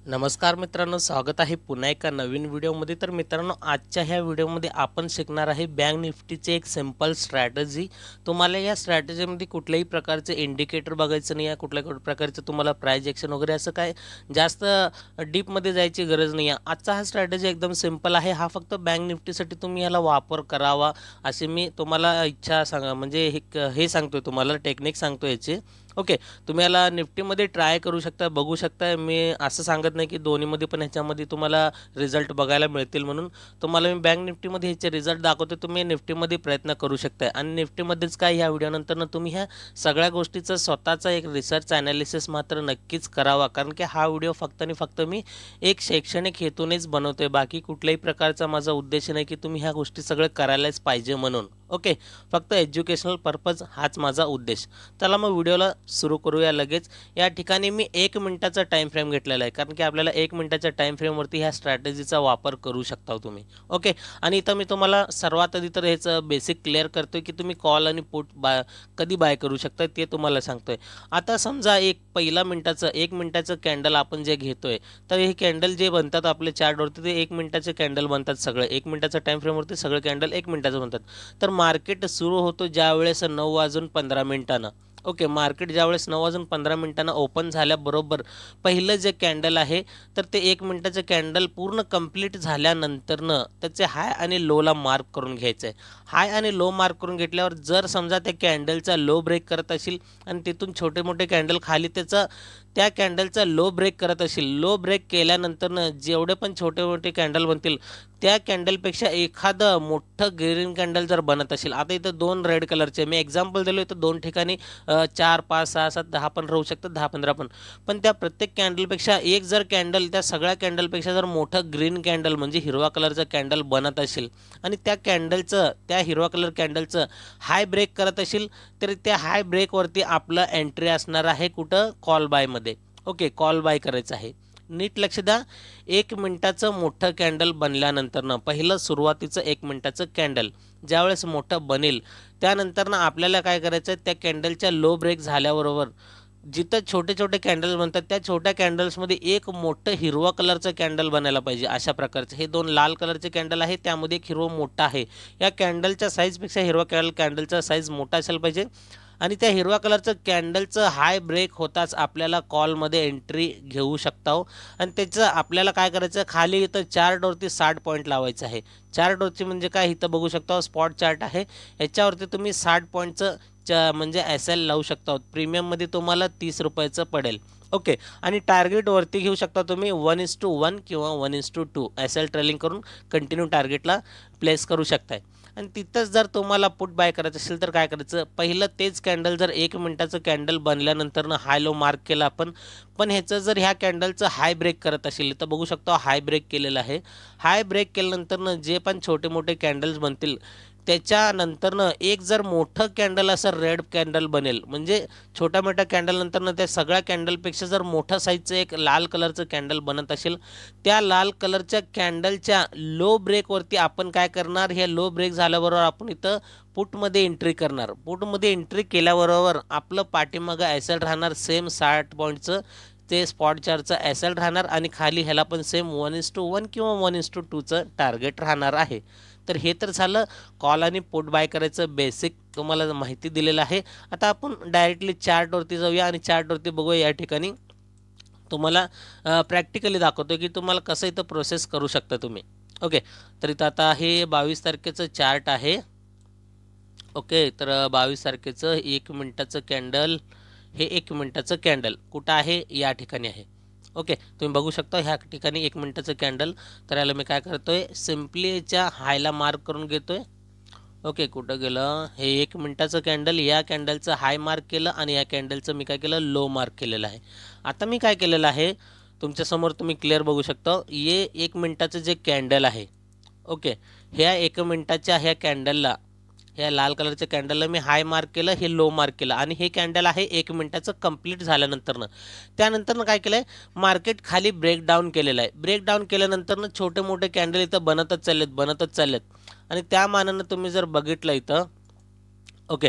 नमस्कार मित्रांनो, स्वागत आहे पुन्हा एका नवीन व्हिडिओमध्ये। तर मित्रांनो, आजच्या ह्या व्हिडिओमध्ये आपण शिकणार आहे बँक निफ्टीचे एक सिंपल स्ट्रॅटेजी। तुम्हाला या स्ट्रॅटेजीमध्ये कुठल्याही प्रकारचे इंडिकेटर बघायचं नाही आहे, कुठल्या प्रकारचं तुम्हाला प्राइस ॲक्शन वगैरे असं काय जास्त डीपमध्ये जायची गरज नाही आहे। आजचा हा स्ट्रॅटेजी एकदम सिंपल आहे। हा फक्त बँक निफ्टीसाठी तुम्ही याला वापर करावा असे मी तुम्हाला इच्छा म्हणजे हे सांगतोय, तुम्हाला टेक्निक सांगतो याची। ओके, तुम्ही याला निफ्टीमध्ये ट्राय करू शकता, बघू शकता। मी असं सांगत नाही की दोन्हीमध्ये पण ह्याच्यामध्ये तुम्हाला रिझल्ट बघायला मिळतील म्हणून। तुम्हाला मी बँक निफ्टीमध्ये ह्याचे रिझल्ट दाखवतो, तुम्ही निफ्टीमध्ये प्रयत्न करू शकता। आणि निफ्टीमध्येच काय, ह्या व्हिडिओनंतर तुम्ही ह्या सगळ्या गोष्टीचा स्वतःचा एक रिसर्च ॲनालिसिस मात्र नक्कीच करावा, कारण की हा व्हिडिओ फक्त आणि फक्त मी एक शैक्षणिक हेतूनेच बनवतोय। बाकी कुठल्याही प्रकारचा माझा उद्देश नाही की तुम्ही ह्या गोष्टी सगळं करायलाच पाहिजे म्हणून। ओके, फक्त एज्युकेशनल पर्पज हाच माझा उद्देश। चला मग व्हिडिओला सुरू करूया लगेच। या ठिकाणी मी 1 मिनिटाचा टाइम फ्रेम घेतलेला आहे, कारण की आपल्याला 1 मिनिटाच्या टाइम फ्रेमवरती ह्या स्ट्रॅटेजीचा वापर करू शकता तुम्ही। ओके, आणि इथं मी तुम्हाला सर्वात आधी तर ह्याचं बेसिक क्लिअर करतोय की तुम्ही कॉल आणि पुट कधी बाय करू शकता ते तुम्हाला सांगतोय। आता समजा एक 1 मिनिटाचं कॅन्डल आपण जे घेतोय, तर हे कॅन्डल जे बनतात आपल्या चार्टवरती ते 1 मिनिटाचे कॅन्डल बनतात सगळे। 1 मिनिटाच्या टाइम फ्रेमवरती सगळे कॅन्डल 1 मिनिटाचं बनतात। तर मार्केट सुरू होतो ज्यावेळेस 9:15 ओके, मार्केट ज्यावेळेस 9:15 ओपन झाल्याबरोबर पहिलं जे कॅन्डल आहे, तर ते 1 मिनिटाचं कॅन्डल पूर्ण कंप्लीट झाल्यानंतरनं त्याचे हाय आणि लोला मार्क करून घ्यायचं आहे। हाय आणि लो मार्क करून घेतल्यावर जर समजा त्या कॅन्डलचा लो ब्रेक करत असेल आणि तिथून छोटे मोठे कॅन्डल खाली त्या कॅन्डलचा लो ब्रेक करत असेल, लो ब्रेक केल्यानंतरनं जेवढे पण छोटे मोठे कॅन्डल बनतील त्या कॅन्डलपेक्षा एखादं मोठं ग्रीन कॅन्डल जर बनत असेल, आता इथं 2 रेड कलरचे मी एक्झाम्पल दिलं, इथं 2 ठिकाणी 4 5 6 7 10 पण राहू शकतात, 10 15 पण त्या प्रत्येक कॅन्डलपेक्षा एक जर कॅन्डल त्या सगळ्या कॅन्डलपेक्षा जर मोठं ग्रीन कॅन्डल म्हणजे हिरवा कलरचं कॅन्डल बनत असेल आणि त्या हिरवा कलर कॅन्डलचं हाय ब्रेक करत असेल, तर त्या हाय ब्रेकवरती आपलं एंट्री असणार आहे कुठं, कॉल बायमध्ये। ओके, कॉल बाय करायचं आहे। नीट लक्ष द्या, 1 मिनिटाचं मोठं कॅन्डल बनल्यानंतरनं पहिलं सुरुवातीचं 1 मिनिटाचं कॅन्डल ज्यावेळेस मोठं बनेल, त्यानंतरनं आपल्याला काय करायचं आहे, त्या कॅन्डलच्या लो ब्रेक झाल्याबरोबर जिथं छोटे छोटे कॅन्डल बनतात त्या छोट्या कॅन्डल्समध्ये एक मोठं हिरवा कलरचं कॅन्डल बनायला पाहिजे। अशा प्रकारचं हे 2 लाल कलरचे कॅन्डल आहे, त्यामध्ये एक हिरवा मोठा आहे। या कॅन्डलच्या साईजपेक्षा हिरवा कॅन्डलचा साईज मोठा असायला पाहिजे आणि त्या हिरवा कलरचं कॅन्डलचं हाय ब्रेक होताच आपल्याला कॉलमध्ये एंट्री घेऊ शकता हो। आणि त्याचं आपल्याला काय करायचं, खाली इथं चार्टवरती 60 पॉईंट लावायचं आहे। चार्टवरती म्हणजे काय, इथं बघू शकता स्पॉट चार्ट आहे, याच्यावरती तुम्ही 60 पॉईंटचं म्हणजे SL लावू शकता। प्रीमियममध्ये तुम्हाला 30 रुपयाचं पडेल। ओके, आणि टार्गेट वरती घेऊ शकता तुम्ही 1:1 किंवा 1:2 SL ट्रेलिंग करून कंटिन्यू टार्गेटला प्लेस करू शकताय। आणि तिथंच जर तुम्हाला पुट बाय करायचं असेल तर काय करायचं, पहिलं तेच कॅन्डल जर 1 मिनिटाचं कॅन्डल बनल्यानंतरनं हाय लो मार्क केला आपण, पण ह्याचं जर ह्या कॅन्डलचं हाय ब्रेक करत असेल, तर बघू शकतो हाय ब्रेक केलेलं आहे। हाय ब्रेक केल्यानंतरनं जे पण छोटे मोठे कॅन्डल्स बनतील त्याच्यानंतरनं एक जर मोठं कॅन्डल असं रेड कॅन्डल बनेल, म्हणजे छोट्या मोठ्या कॅन्डल नंतरनं त्या सगळ्या कॅन्डलपेक्षा जर मोठं साईजचं एक लाल कलरचं कॅन्डल बनत असेल, त्या लाल कलरच्या कॅन्डलच्या लो ब्रेकवरती आपण काय करणार, हे लो ब्रेक झाल्याबरोबर आपण इथं पुटमध्ये एंट्री करणार। पुटमध्ये एंट्री केल्याबरोबर आपलं पाठीमागं SL राहणार सेम 60 पॉईंटचं, ते स्पॉट चार्टचं SL राहणार आणि खाली ह्याला पण सेम 1:1 किंवा 1:2चं टार्गेट राहणार आहे। तर हे तर झालं कॉल आणि पुट बाय करायचं बेसिक तुम्हाला माहिती दिलेलं आहे। आता आपण डायरेक्टली चार्टवरती जाऊया आणि चार्टवरती बघूया। या ठिकाणी तुम्हाला प्रॅक्टिकली दाखवतो की तुम्हाला कसं इथं प्रोसेस करू शकता तुम्ही। ओके, तर इथं आता हे 22 तारखेचं चार्ट आहे। ओके, तर 22 तारखेचं 1 मिनिटाचं कॅन्डल, हे 1 मिनिटाचं कॅन्डल कुठं आहे, या ठिकाणी आहे। ओके, तुम्ही बघू शकता ह्या ठिकाणी 1 मिनिटाचं कॅन्डल। तर याला मी काय करतोय, सिम्पली याच्या हायला मार्क करून घेतोय। ओके, कुठं गेलं, हे 1 मिनिटाचं कॅन्डल, या कॅन्डलचं हाय मार्क केलं आणि या कॅन्डलचं मी काय केलं, लो मार्क केलेलं आहे। आता मी काय केलेलं आहे तुमच्यासमोर तुम्ही क्लिअर बघू शकता, हे 1 मिनिटाचं जे कॅन्डल आहे, ओके, ह्या 1 मिनिटाच्या ह्या कॅन्डलला, ह्या लाल कलरच्या कॅन्डलला मी हाय मार्क केलं, हे लो मार्क केलं आणि हे कॅन्डल आहे 1 मिनिटाचं कंप्लीट झाल्यानंतरनं। त्यानंतरनं काय केलं आहे, मार्केट खाली ब्रेकडाऊन केलेलं आहे। ब्रेकडाऊन केल्यानंतरनं छोटे मोठे कॅन्डल इथं बनतच चाललेत आणि त्या मानानं तुम्ही जर बघितलं इथं, ओके,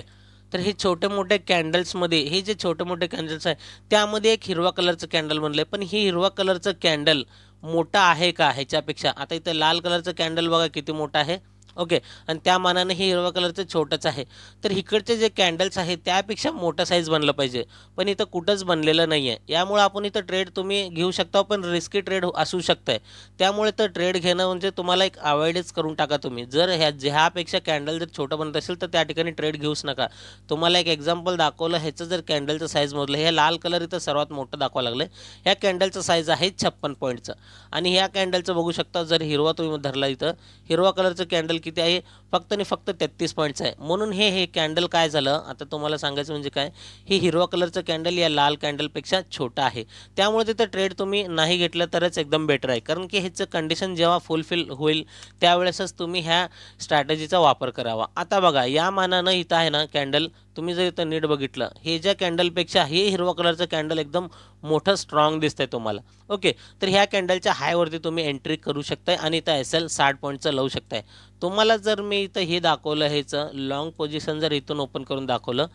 तर हे छोटे मोठे कॅन्डल्समध्ये हे जे छोटे मोठे कॅन्डल्स आहे त्यामध्ये एक हिरवा कलरचं कॅन्डल बनलं आहे, पण ही हिरवा कलरचं कॅन्डल मोठा आहे का ह्याच्यापेक्षा? आता इथं लाल कलरचं कॅन्डल बघा किती मोठा आहे. ओके, आणि त्या मानाने हे हिरवा कलरचं छोटंच आहे. तर इकडचे जे कॅन्डल्स आहेत त्यापेक्षा मोठं साईज बनलं पाहिजे, पण इथं कुठंच बनलेलं नाही आहे. यामुळे आपण इथं ट्रेड तुम्ही घेऊ शकता, पण रिस्की ट्रेड असू शकतं. त्यामुळे तर ट्रेड घेणं म्हणजे तुम्हाला एक अवॉइडच करून टाका तुम्ही. जर ह्यापेक्षा कॅन्डल जर छोटं बनत असेल तर त्या ठिकाणी ट्रेड घेऊच नका. तुम्हाला एक एक्झाम्पल दाखवलं, ह्याचं जर कॅन्डलचं साईज मोजलं, हे लाल कलर इथं सर्वात मोठं दाखवावं लागलं. ह्या कॅन्डलचं साईज आहे 56 पॉईंटचं, आणि ह्या कॅन्डलचं बघू शकता, जर हिरवा तुम्ही धरला इथं हिरवा कलरचं कॅन्डल किती आहे? फक्त आणि फक्त 33 पॉईंट्स आहे. म्हणून हे कॅन्डल काय झालं, आता तुम्हाला सांगायचं म्हणजे काय, हे हिरवा कलरचं कॅन्डल या लाल कॅन्डलपेक्षा छोटं आहे. त्यामुळे तिथं ट्रेड तुम्ही नाही घेतलं तरच एकदम बेटर आहे, कारण की ह्याचं कंडिशन जेव्हा फुलफिल होईल त्यावेळेसच तुम्ही ह्या स्ट्रॅटेजीचा वापर करावा. आता बघा, या मानानं इथं आहे ना कॅन्डल, तुम्ही जर इथं नीट बघितलं, हे ज्या कॅन्डलपेक्षा हे हिरवा कलरचं कॅन्डल एकदम मोठं स्ट्रॉंग दिसतंय तुम्हाला. ओके, तर ह्या कॅन्डलच्या हायवरती तुम्ही एंट्री करू शकताय आणि इथं SL 60 पॉईंटचं लावू शकताय. तुम्हाला जर मी इथं हे दाखवलं, ह्याचं लॉंग पोझिशन जर इथून ओपन करून दाखवलं,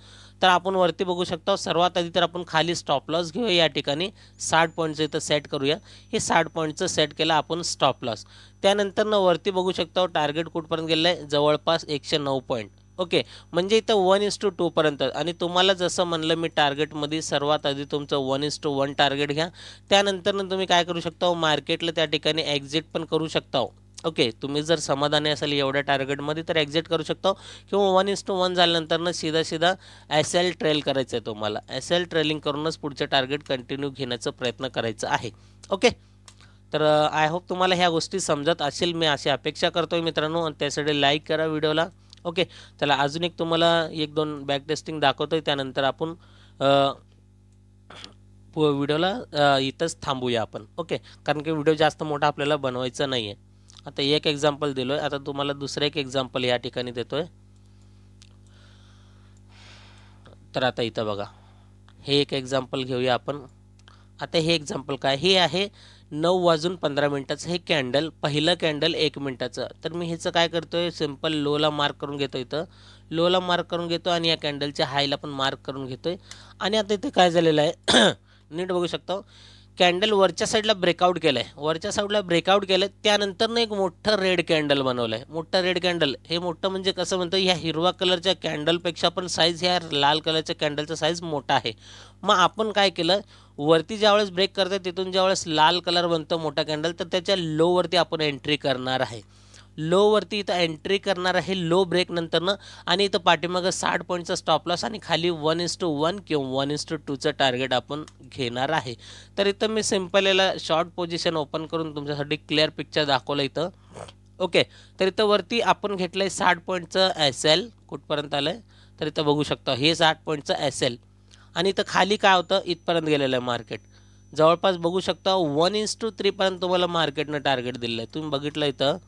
तर आपण वरती बघू शकता. सर्वात आधी तर आपण खाली स्टॉप लॉस घेऊया, या ठिकाणी 60 पॉईंटचं इथं सेट करूया. हे 60 पॉईंटचं सेट केलं आपण स्टॉप लॉस. त्यानंतर वरती बघू शकता टार्गेट कुठपर्यंत गेलं आहे, जवळपास 109 पॉईंट. ओके, म्हणजे इथं 1:2 पर्यंत. आणि तुम्हाला जसं म्हणलं मी टार्गेटमध्ये, सर्वात आधी तुमचं 1:1 टार्गेट घ्या. त्यानंतर तुम्ही काय करू शकता, मार्केटला त्या ठिकाणी एक्झिट पण करू शकता. ओके, तुम्ही जर समाधानी असाल एवढ्या टार्गेटमध्ये तर एक्झिट करू शकता, किंवा 1:1 झाल्यानंतर सीधा SL ट्रेल करायचं आहे तुम्हाला. SL ट्रेलिंग करूनच पुढचं टार्गेट कंटिन्यू घेण्याचा प्रयत्न करायचा आहे. ओके, तर आय होप तुम्हाला ह्या गोष्टी समजत असेल, मी अशी अपेक्षा करतोय मित्रांनो, आणि त्यासाठी लाईक करा व्हिडिओला. ओके, चला अजून एक तुम्हाला 1-2 बॅक टेस्टिंग दाखवतोय, त्यानंतर आपण व्हिडिओला इथंच थांबूया आपण. ओके, कारण की व्हिडिओ जास्त मोठा आपल्याला बनवायचा नाही आहे. आता एक एक्झाम्पल दिलोय, आता तुम्हाला दुसरं एक एक्झाम्पल या ठिकाणी देतोय. तर आता इथं बघा, हे एक एक्झाम्पल घेऊया आपण. आता हे एक्झाम्पल काय, हे आहे 9:15 हे कॅन्डल, पहिलं कॅन्डल 1 मिनिटाचं. तर मी ह्याचं काय करतोय, सिंपल लोला मार्क करून घेतो, इथं लोला मार्क करून घेतो, आणि या कॅन्डलच्या हायला पण मार्क करून घेतोय. आणि आता इथे काय झालेलं आहे नीट बघू शकता, कॅन्डल वरच्या साईडला ब्रेकआउट केलं आहे, वरच्या साईडला ब्रेकआउट केलं आहे. त्यानंतर एक मोठं रेड कॅन्डल बनवलं आहे. मोठं रेड कॅन्डल, हे मोठं म्हणजे कसं म्हणतं, ह्या हिरवा कलरच्या कॅन्डलपेक्षा पण साईज ह्या लाल कलरच्या कॅन्डलचा साईज मोठा आहे. मग आपण काय केलं, वरती ज्यावेळेस ब्रेक करते तिथून ज्यावेळेस लाल कलर बनतो मोठा कॅन्डल, तर त्याच्या लोवरती आपण एंट्री करणार आहे. लोवरती इथं एंट्री करणार आहे लो ब्रेक नंतरनं, आणि इथं पाठीमागं 60 पॉईंटचा स्टॉप लॉस, आणि खाली 1:1 किंवा 1:2चं टार्गेट आपण घेणार आहे. तर इथं मी सिंपल याला शॉर्ट पोझिशन ओपन करून तुमच्यासाठी क्लिअर पिक्चर दाखवलं इथं. ओके, तर इथं वरती आपण घेतलं आहे 60 पॉईंटचं SL, कुठपर्यंत आलं आहे, तर इथं बघू शकता हे 60 पॉईंटचं SL. आणि इथं खाली काय होतं, इथपर्यंत गेलेलं आहे मार्केट, जवळपास बघू शकता 1:3 पर्यंत तुम्हाला मार्केटनं टार्गेट दिलेलं आहे. तुम्ही बघितलं इथं.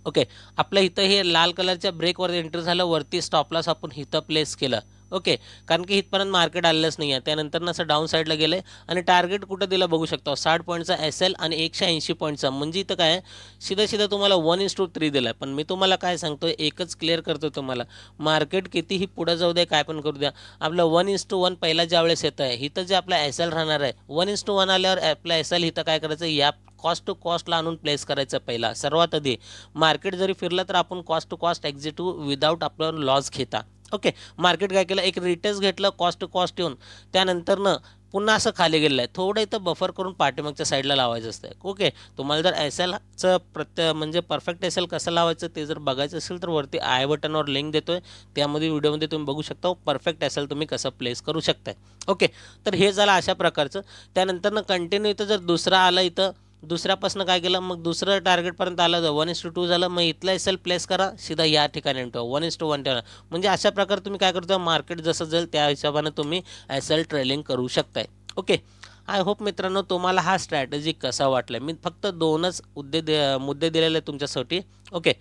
ओके, आपल्या इथं हे लाल कलरच्या ब्रेकवर एंटर झालं, वरती स्टॉप लॉस आपण इथं प्लेस केलं. ओके, कारण की इथपर्यंत मार्केट आलेलंच नाही आहे. त्यानंतर असं डाऊन साईडला गेलं, आणि टार्गेट कुठं दिलं बघू शकता, 60 पॉईंटचा SL आणि 180 पॉईंटचा. म्हणजे इथं काय सीधा तुम्हाला 1:3 दिला आहे. पण मी तुम्हाला काय सांगतोय, एकच क्लिअर करतो तुम्हाला, मार्केट कितीही पुढं जाऊ द्या, काय पण करू द्या, आपलं 1:1 पहिला ज्या वेळेस येतं आहे, इथं जे आपला SL राहणार आहे, 1:1 आल्यावर आपला SL इथं काय करायचं, या कॉस्ट टू कॉस्टला आणून प्लेस करायचं पहिला. सर्वात आधी मार्केट जरी फिरलं तर आपण cost to cost exit without आपलं लॉस घेता. ओके, मार्केट काय केलं, एक रिटेस्ट घेतलं कॉस्ट टू कॉस्ट येऊन, त्यानंतरनं पुन्हा असं खाली गेलेलं आहे. थोडं इथं बफर करून पाठीमागच्या साईडला लावायचं असतं. ओके, तुम्हाला जर SLचं म्हणजे परफेक्ट SL कसं लावायचं ते जर बघायचं असेल तर वरती आय बटनवर लिंक देतोय, त्यामध्ये व्हिडिओमध्ये तुम्ही बघू शकता परफेक्ट SL तुम्ही कसं प्लेस करू शकताय. ओके, तर हे झालं अशा प्रकारचं. त्यानंतरनं कंटिन्यू इथं जर दुसरा आला, इथं दुसऱ्यापासून काय केलं, मग दुसरं टार्गेटपर्यंत आलं, 1:2 झालं, मग इथला SL प्लेस करा, सीधा या ठिकाणी 1:1 ठेवा. म्हणजे अशा प्रकारे तुम्ही काय करता, मार्केट जसं जाईल त्या हिशोबाने तुम्ही SL ट्रेलिंग करू शकताय. ओके, आय होप मित्रांनो तुम्हाला हा स्ट्रॅटेजी कसा वाटला. मी फक्त 2च मुद्दे दिलेले तुमच्यासाठी. ओके,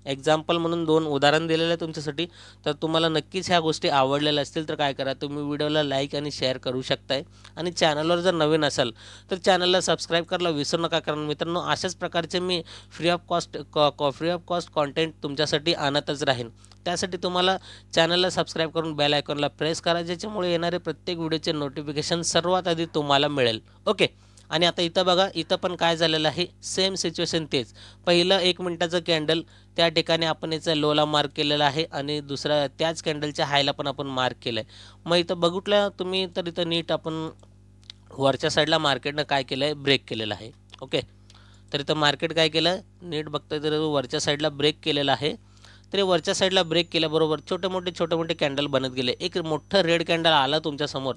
एक्झाम्पल म्हणून 2 उदाहरण दिलेलं आहे तुमच्यासाठी. तर तुम्हाला नक्कीच ह्या गोष्टी आवडलेल्या असतील तर काय करा, तुम्ही व्हिडिओला लाईक आणि शेअर करू शकताय. आणि चॅनलवर जर नवीन असाल तर चॅनलला सबस्क्राईब करायला विसरू नका, कारण मित्रांनो अशाच प्रकारचे मी फ्री ऑफ कॉस्ट कॉन्टेंट तुमच्यासाठी आणतच राहीन. त्यासाठी तुम्हाला चॅनलला सबस्क्राईब करून बेल आयकॉनला प्रेस करा, ज्याच्यामुळे येणारे प्रत्येक व्हिडिओचे नोटिफिकेशन सर्वात आधी तुम्हाला मिळेल. ओके. आणि आता इथं बघा, इथं पण काय झालेलं आहे, सेम सिच्युएशन तेच. पहिलं 1 मिनिटाचं कॅन्डल त्या ठिकाणी आपण याचा लोला मार्क केलेला आहे आणि दुसरा त्याच कॅन्डलच्या हायला पण आपण मार्क केलं आहे. मग इथं बघितलं तुम्ही तर इथं नीट आपण वरच्या साईडला मार्केटनं काय केलं आहे, ब्रेक केलेलं आहे. ओके. तर इथं मार्केट काय केलं, नीट बघताय तर वरच्या साईडला ब्रेक केलेला आहे. तरी वरच्या साईडला ब्रेक केल्याबरोबर छोटे मोठे कॅन्डल बनत गेले. एक मोठं रेड कॅन्डल आला तुमच्यासमोर,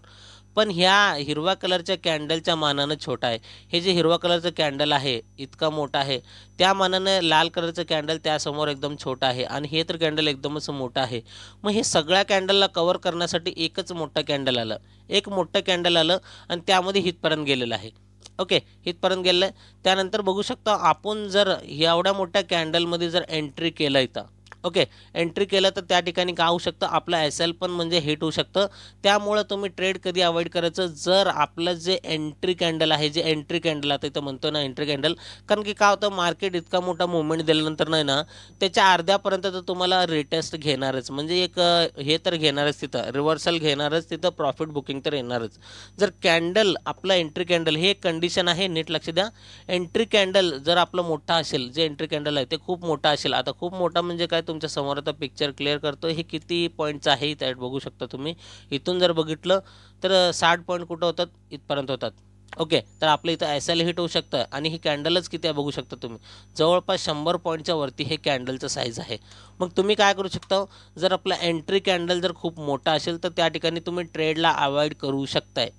पण ह्या हिरव्या कलरच्या कॅन्डलच्या मानानं छोटा आहे. हे जे हिरवा कलरचं कॅन्डल आहे इतका मोठा आहे, त्या मानानं लाल कलरचं कॅन्डल त्यासमोर एकदम छोटा आहे आणि हे तर कॅन्डल एकदमच मोठं आहे. मग हे सगळ्या कॅन्डलला कव्हर करण्यासाठी एकच मोठं कॅन्डल आलं, एक मोठं कॅन्डल आलं आणि त्यामध्ये हितपर्यंत गेलेलं आहे. ओके, हितपर्यंत गेलं आहे. त्यानंतर बघू शकता आपण जर एवढ्या मोठ्या कॅन्डलमध्ये जर एंट्री केलं इथं, ओके, एंट्री केलं तर त्या ठिकाणी काय होऊ शकतं, आपलं एस-एल पण म्हणजे हिट होऊ शकतं. त्यामुळं तुम्ही ट्रेड कधी अवॉइड करायचं, जर आपलं जे एंट्री कॅन्डल आहे, जे एंट्री कॅन्डल आता इथं म्हणतो ना एंट्री कॅन्डल, कारण की काय होतं मार्केट इतका मोठा मुवमेंट दिल्यानंतर नाही ना, त्याच्या अर्ध्यापर्यंत तर तुम्हाला रिटेस्ट घेणारच, म्हणजे एक हे तर घेणारच, तिथं रिव्हर्सल घेणारच, तिथं प्रॉफिट बुकिंग तर येणारच. जर कॅन्डल आपला एंट्री कॅन्डल, हे एक कंडिशन आहे, नीट लक्ष द्या. एंट्री कॅन्डल जर आपलं मोठा असेल, जे एंट्री कॅन्डल आहे ते खूप मोठा असेल, आता खूप मोठा म्हणजे काय, तुमच्या समोर आता पिक्चर क्लिअर करतो, हे किती पॉईंटचं आहे त्यात बघू शकता तुम्ही. इथून जर बघितलं तर 60 पॉईंट कुठं होतात, इथपर्यंत होतात. ओके, तर आपलं इथं एस-एल हिट होऊ शकतं आणि ही कॅन्डलच किती आहे बघू शकता तुम्ही, जवळपास 100 पॉईंटच्या वरती हे कॅन्डलचं साईज आहे. मग तुम्ही काय करू शकता, जर आपला एंट्री कॅन्डल जर खूप मोठा असेल तर त्या ठिकाणी तुम्ही ट्रेडला अवॉइड करू शकताय,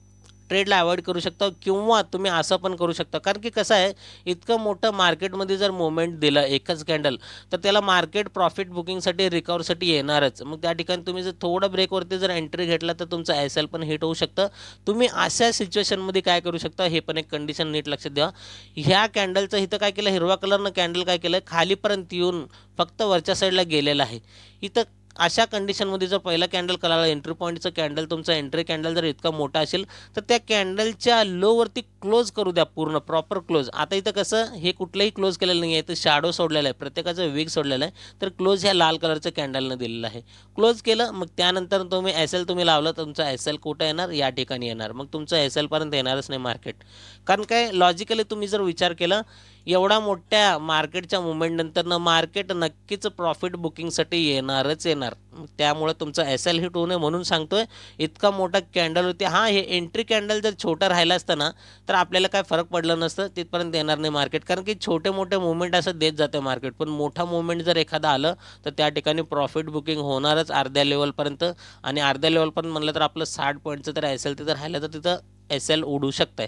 ट्रेडला अवॉइड करू शकता. किंवा तुम्ही असं पण करू शकता, कारण की कसं आहे, इतकं मोठं मार्केटमध्ये जर मुवमेंट दिलं एकच कॅन्डल, तर त्याला मार्केट प्रॉफिट बुकिंगसाठी रिकवरसाठी येणारच. मग त्या ठिकाणी तुम्ही जर थोडं ब्रेकवरती जर एंट्री घेतला तर तुमचं एस-एल पण हिट होऊ शकतं. तुम्ही अशा सिच्युएशनमध्ये काय करू शकता, हे पण एक कंडिशन नीट लक्षात द्या. ह्या कॅन्डलचं इथं काय केलं, हिरवा कलरनं कॅन्डल काय केलं, खालीपर्यंत येऊन फक्त वरच्या साईडला गेलेलं आहे. इथं अशा कंडिशनमध्ये जर पहिला कॅन्डल कळाला, एंट्री पॉईंटचं कॅन्डल, तुमचा एंट्री कॅन्डल जर इतका मोठा असेल तर त्या कॅन्डलच्या लोवरती क्लोज करू द्या, पूर्ण प्रॉपर क्लोज. आता इथं कसं, हे कुठलंही क्लोज केलेलं नाही आहे, तर शॅडो सोडलेला आहे, प्रत्येकाचं विग सोडलेलं आहे. तर क्लोज ह्या लाल कलरचं कॅन्डलनं दिलेलं आहे, क्लोज केलं. मग त्यानंतर तुम्ही एस-एल तुम्ही लावलं, तुमचा एस-एल कुठं येणार, या ठिकाणी येणार. मग तुमचं एस-एलपर्यंत येणारच नाही मार्केट, कारण काय लॉजिकली तुम्ही जर विचार केला, एवढा मोठ्या मार्केटच्या मुवमेंटनंतर मार्केट नक्कीच प्रॉफिट बुकिंगसाठी येणारच येणार. त्यामुळे तुमचा एस-एल हिट होऊ नये म्हणून सांगतोय. इतका मोठा कॅन्डल होती, हां हे एंट्री कॅन्डल जर छोटा राहिला असतं ना तर आपल्याला काय फरक पडलं नसतं, तिथपर्यंत येणार नाही मार्केट, कारण की छोटे मोठे मुवमेंट असं देत जाते मार्केट. पण मोठा मुवमेंट जर एखादा आलं तर त्या ठिकाणी प्रॉफिट बुकिंग होणारच अर्ध्या लेवलपर्यंत. आणि अर्ध्या लेवलपर्यंत म्हणलं तर आपलं 60 पॉईंटचं तर एस-एल तिथं राहिलं तर तिथं एस-एल उडू शकतं.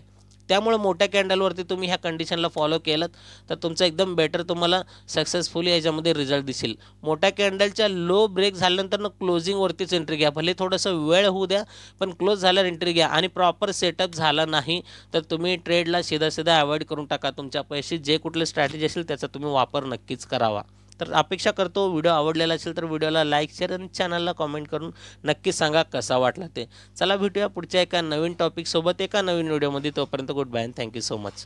त्यामुळे मोठ्या कॅन्डलवरती तुम्ही ह्या कंडिशनला फॉलो केलं तर तुमचं एकदम बेटर तुम्हाला सक्सेसफुली याच्यामध्ये रिझल्ट दिसेल. मोठ्या कॅन्डलच्या लो ब्रेक झाल्यानंतर क्लोजिंगवरतीच एंट्री घ्या, भले थोडंसं वेळ होऊ द्या, पण क्लोज झाल्यावर एंट्री घ्या. आणि प्रॉपर सेटअप झाला नाही तर तुम्ही ट्रेडला सीधा अवॉइड करून टाका. तुमच्या पैसे जे कुठले स्ट्रॅटेजी असेल त्याचा तुम्ही वापर नक्कीच करावा. तर अपेक्षा करतो व्हिडिओ आवडलेला असेल तर व्हिडिओला लाईक, शेअर आणि चॅनलला कॉमेंट करून नक्की सांगा कसा वाटला ते. चला भेटूया पुढच्या एका नवीन टॉपिकसोबत एका नवीन व्हिडिओमध्ये. तोपर्यंत goodbye, thank you so much.